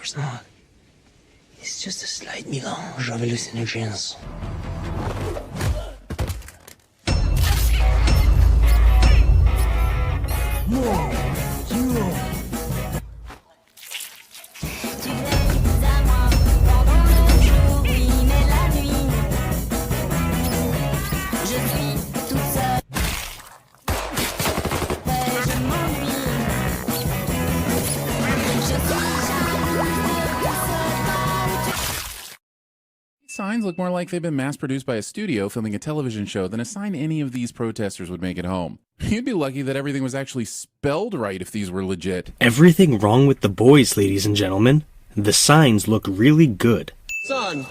course not. It's just a slight mélange of hallucinogens. Signs look more like they've been mass-produced by a studio filming a television show than a sign any of these protesters would make at home. You'd be lucky that everything was actually spelled right if these were legit. Everything wrong with the boys, ladies and gentlemen. The signs look really good. Son,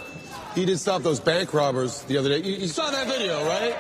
he did stop those bank robbers the other day. You saw that video, right?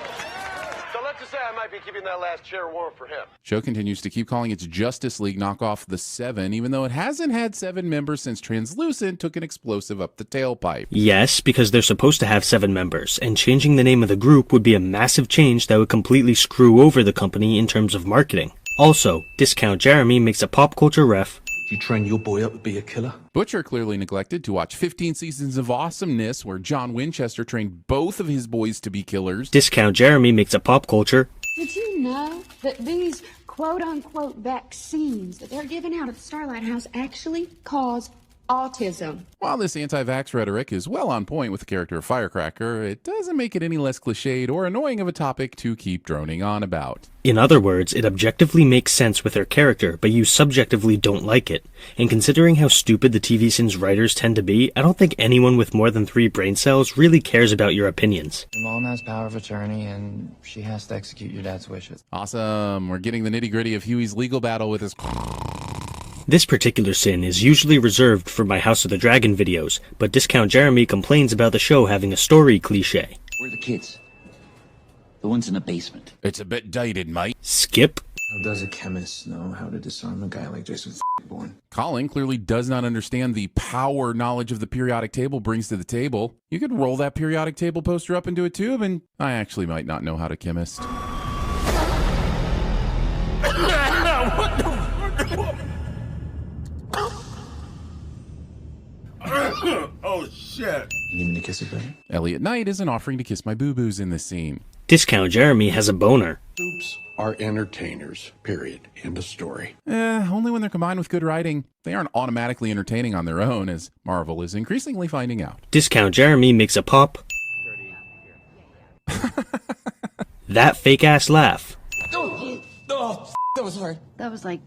So let's just say I might be keeping that last chair warm for him. Show continues to keep calling its Justice League knockoff the Seven, even though it hasn't had 7 members since Translucent took an explosive up the tailpipe. Yes, because they're supposed to have 7 members, and changing the name of the group would be a massive change that would completely screw over the company in terms of marketing. Also, Discount Jeremy makes a pop culture ref. You train your boy up to be a killer? Butcher clearly neglected to watch 15 seasons of awesomeness where John Winchester trained both of his boys to be killers. Discount Jeremy makes a pop culture. Did you know that these quote-unquote vaccines that they're giving out at the Starlight House actually cause autism? While this anti-vax rhetoric is well on point with the character of Firecracker, it doesn't make it any less cliched or annoying of a topic to keep droning on about. In other words, it objectively makes sense with her character, but you subjectively don't like it. And considering how stupid the TVSins writers tend to be, I don't think anyone with more than 3 brain cells really cares about your opinions. Your mom has power of attorney, and she has to execute your dad's wishes. Awesome. We're getting the nitty-gritty of Huey's legal battle with his... This particular sin is usually reserved for my House of the Dragon videos, but Discount Jeremy complains about the show having a story cliche. Where are the kids? The ones in the basement. It's a bit dated, mate. Skip. How does a chemist know how to disarm a guy like Jason Bourne? Colin clearly does not understand the power knowledge of the periodic table brings to the table. You could roll that periodic table poster up into a tube, and I actually might not know how to chemist. What the? Oh shit. You need me to kiss it, baby? Elliot Knight isn't offering to kiss my boo-boos in this scene. Discount Jeremy has a boner. Soups are entertainers, period. End of story. Only when they're combined with good writing. They aren't automatically entertaining on their own, as Marvel is increasingly finding out. Discount Jeremy makes a pop. That fake-ass laugh. Oh, that was hard. That was like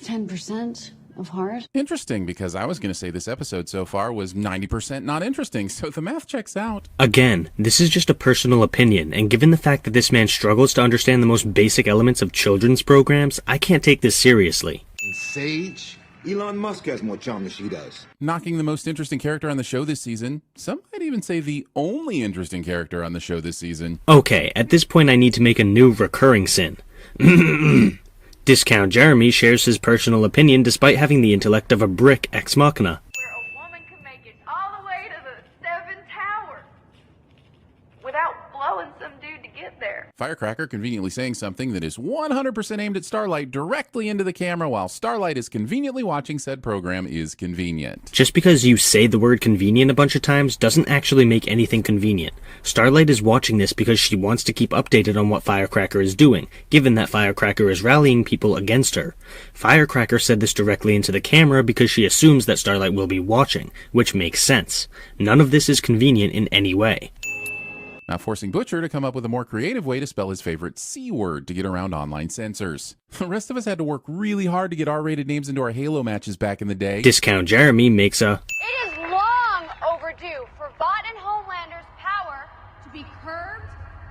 10% of hard. Interesting, because I was going to say this episode so far was 90% not interesting, so the math checks out. Again, this is just a personal opinion, and given the fact that this man struggles to understand the most basic elements of children's programs, I can't take this seriously. And Sage, Elon Musk has more charm than she does. Knocking the most interesting character on the show this season. Some might even say the only interesting character on the show this season. Okay, at this point I need to make a new recurring sin. Discount Jeremy shares his personal opinion despite having the intellect of a brick ex machina. Where a woman can make it all the way to the 7 Towers without blowing some dude to get there. Firecracker conveniently saying something that is 100% aimed at Starlight directly into the camera while Starlight is conveniently watching said program is convenient. Just because you say the word convenient a bunch of times doesn't actually make anything convenient. Starlight is watching this because she wants to keep updated on what Firecracker is doing, given that Firecracker is rallying people against her. Firecracker said this directly into the camera because she assumes that Starlight will be watching, which makes sense. None of this is convenient in any way. Now forcing Butcher to come up with a more creative way to spell his favorite C word to get around online censors. The rest of us had to work really hard to get R-rated names into our Halo matches back in the day. Discount Jeremy makes a... It is long overdue for Vought and Homelander's power to be curbed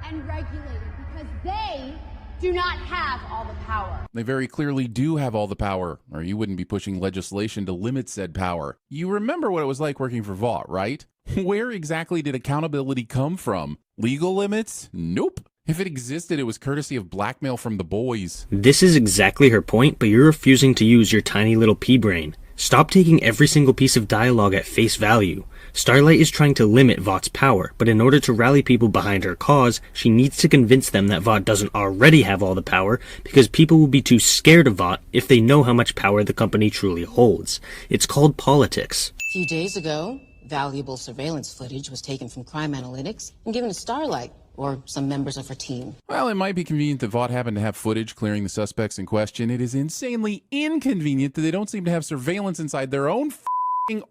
and regulated because they do not have all the power. They very clearly do have all the power, or you wouldn't be pushing legislation to limit said power. You remember what it was like working for Vought, right? Where exactly did accountability come from? Legal limits? Nope. If it existed, it was courtesy of blackmail from the boys. This is exactly her point, but you're refusing to use your tiny little pea-brain. Stop taking every single piece of dialogue at face value. Starlight is trying to limit Vought's power, but in order to rally people behind her cause, she needs to convince them that Vought doesn't already have all the power, because people will be too scared of Vought if they know how much power the company truly holds. It's called politics. A few days ago, valuable surveillance footage was taken from crime analytics and given to Starlight, or some members of her team. Well, it might be convenient that Vought happened to have footage clearing the suspects in question. It is insanely inconvenient that they don't seem to have surveillance inside their own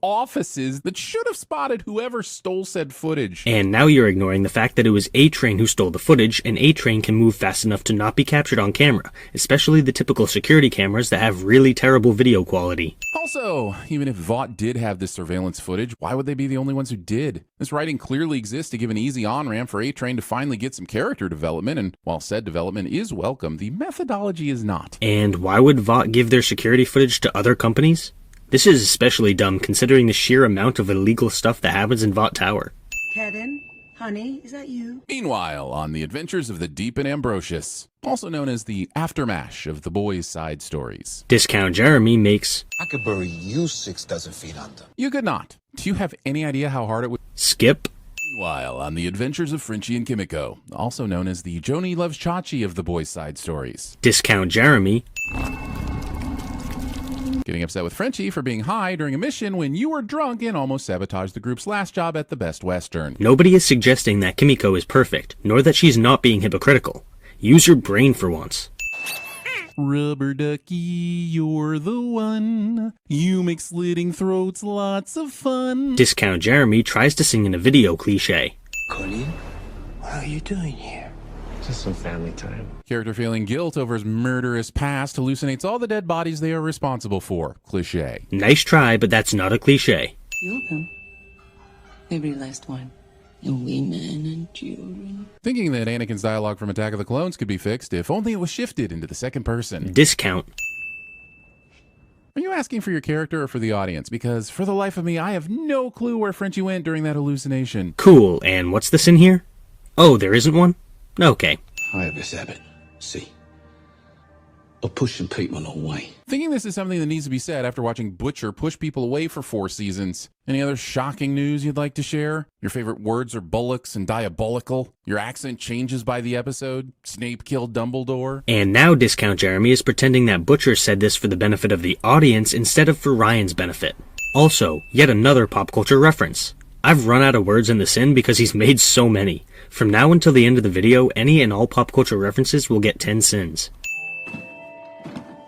offices that should have spotted whoever stole said footage. And now you're ignoring the fact that it was A-Train who stole the footage, and A-Train can move fast enough to not be captured on camera, especially the typical security cameras that have really terrible video quality. Also, even if Vought did have this surveillance footage, why would they be the only ones who did? This writing clearly exists to give an easy on-ramp for A-Train to finally get some character development, and while said development is welcome, the methodology is not. And why would Vought give their security footage to other companies? This is especially dumb considering the sheer amount of illegal stuff that happens in Vought Tower. Kevin, honey, is that you? Meanwhile, on the adventures of the Deep and Ambrosius, also known as the aftermath of the boys' side stories. Discount Jeremy makes... I could bury you 6 dozen feet under. You could not. Do you have any idea how hard it would... Skip. Meanwhile, on the adventures of Frenchie and Kimiko, also known as the Joni Loves Chachi of the boys' side stories. Discount Jeremy... Getting upset with Frenchie for being high during a mission when you were drunk and almost sabotaged the group's last job at the Best Western. Nobody is suggesting that Kimiko is perfect, nor that she's not being hypocritical. Use your brain for once. Rubber ducky, you're the one. You make slitting throats lots of fun. Discount Jeremy tries to sing in a video cliche. Colleen, what are you doing here? Just some family time. Character feeling guilt over his murderous past hallucinates all the dead bodies they are responsible for. Cliche. Nice try, but that's not a cliche. Killed them. Every last one. And women and children. Thinking that Anakin's dialogue from Attack of the Clones could be fixed if only it was shifted into the second person. Discount. Are you asking for your character or for the audience? Because for the life of me, I have no clue where Frenchie went during that hallucination. Cool, and what's the sin here? Oh, there isn't one? Okay. I have this habit, see, of pushing people away. Thinking this is something that needs to be said after watching Butcher push people away for 4 seasons. Any other shocking news you'd like to share? Your favorite words are bullocks and diabolical? Your accent changes by the episode? Snape killed Dumbledore? And now Discount Jeremy is pretending that Butcher said this for the benefit of the audience instead of for Ryan's benefit. Also, yet another pop culture reference. I've run out of words in the sin because he's made so many. From now until the end of the video, any and all pop culture references will get 10 sins.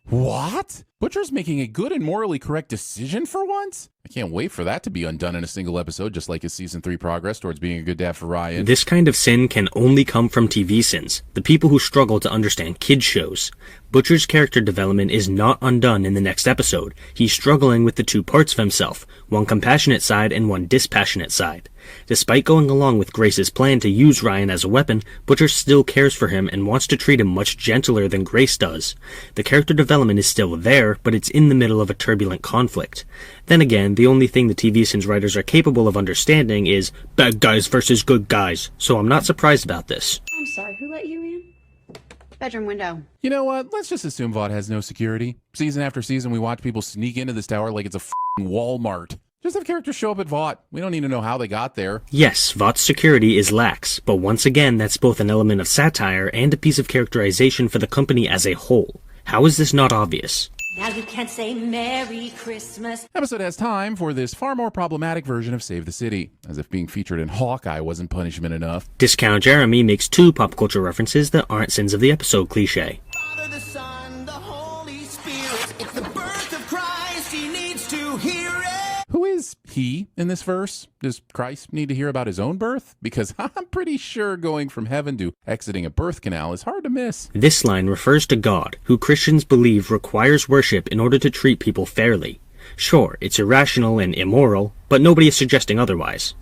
What? Butcher's making a good and morally correct decision for once? I can't wait for that to be undone in a single episode, just like his season 3 progress towards being a good dad for Ryan. This kind of sin can only come from TVSins, the people who struggle to understand kids shows. Butcher's character development is not undone in the next episode. He's struggling with the 2 parts of himself, one compassionate side and one dispassionate side. Despite going along with Grace's plan to use Ryan as a weapon, Butcher still cares for him and wants to treat him much gentler than Grace does. The character development is still there, but it's in the middle of a turbulent conflict. Then again, the only thing the TVSins writers are capable of understanding is bad guys versus good guys, so I'm not surprised about this. I'm sorry, who let you in? Bedroom window. You know what? Let's just assume Vought has no security. Season after season, we watch people sneak into this tower like it's a f***ing Walmart. Just have characters show up at Vought. We don't need to know how they got there. Yes, Vaught's security is lax, but once again, that's both an element of satire and a piece of characterization for the company as a whole. How is this not obvious? Now you can't say Merry Christmas. Episode has time for this far more problematic version of Save the City, as if being featured in Hawkeye wasn't punishment enough. Discount Jeremy makes 2 pop culture references that aren't sins of the episode cliche. Father, the Son, the Holy Spirit. It's the birth of Christ. He needs to hear it. Who is he in this verse? Does Christ need to hear about his own birth? Because I'm pretty sure going from heaven to exiting a birth canal is hard to miss. This line refers to God, who Christians believe requires worship in order to treat people fairly. Sure, it's irrational and immoral, but nobody is suggesting otherwise.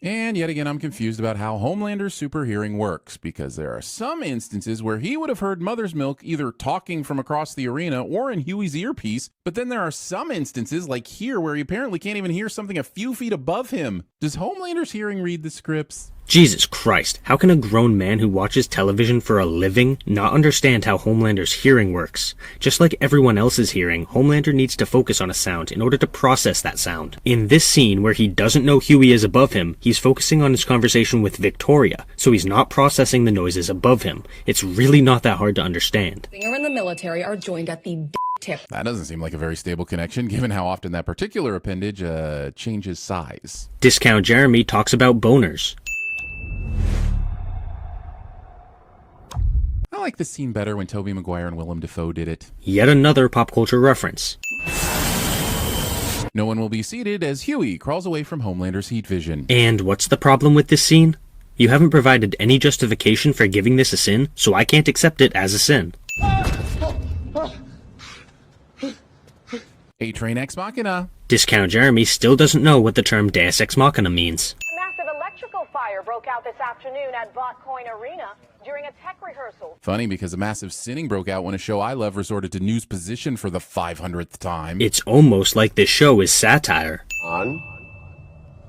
And yet again, I'm confused about how Homelander's super hearing works, because there are some instances where he would have heard Mother's Milk either talking from across the arena or in Huey's earpiece, but then there are some instances, like here, where he apparently can't even hear something a few feet above him. Does Homelander's hearing read the scripts? Jesus Christ, how can a grown man who watches television for a living not understand how Homelander's hearing works? Just like everyone else's hearing, Homelander needs to focus on a sound in order to process that sound. In this scene where he doesn't know Huey is above him, he's focusing on his conversation with Victoria, so he's not processing the noises above him. It's really not that hard to understand. Singer and the military are joined at the tip. That doesn't seem like a very stable connection, given how often that particular appendage changes size. Discount Jeremy talks about boners. I like this scene better when Tobey Maguire and Willem Dafoe did it. Yet another pop culture reference. No one will be seated as Huey crawls away from Homelander's heat vision. And what's the problem with this scene? You haven't provided any justification for giving this a sin, so I can't accept it as a sin. A-Train Ex Machina. Discount Jeremy still doesn't know what the term Deus Ex Machina means. A massive electrical fire broke out this afternoon at Botcoin Arena during a tech rehearsal. Funny, because a massive sinning broke out when a show I love resorted to news position for the 500th time. It's almost like this show is satire.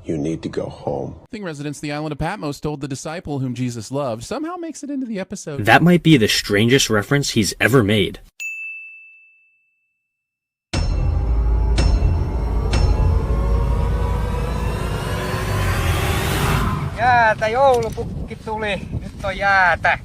You need to go home. Thing residents the island of Patmos told the disciple whom Jesus loved somehow makes it into the episode. That might be the strangest reference he's ever made. Jäätä, joulupukki tuli. Nyt on jäätä.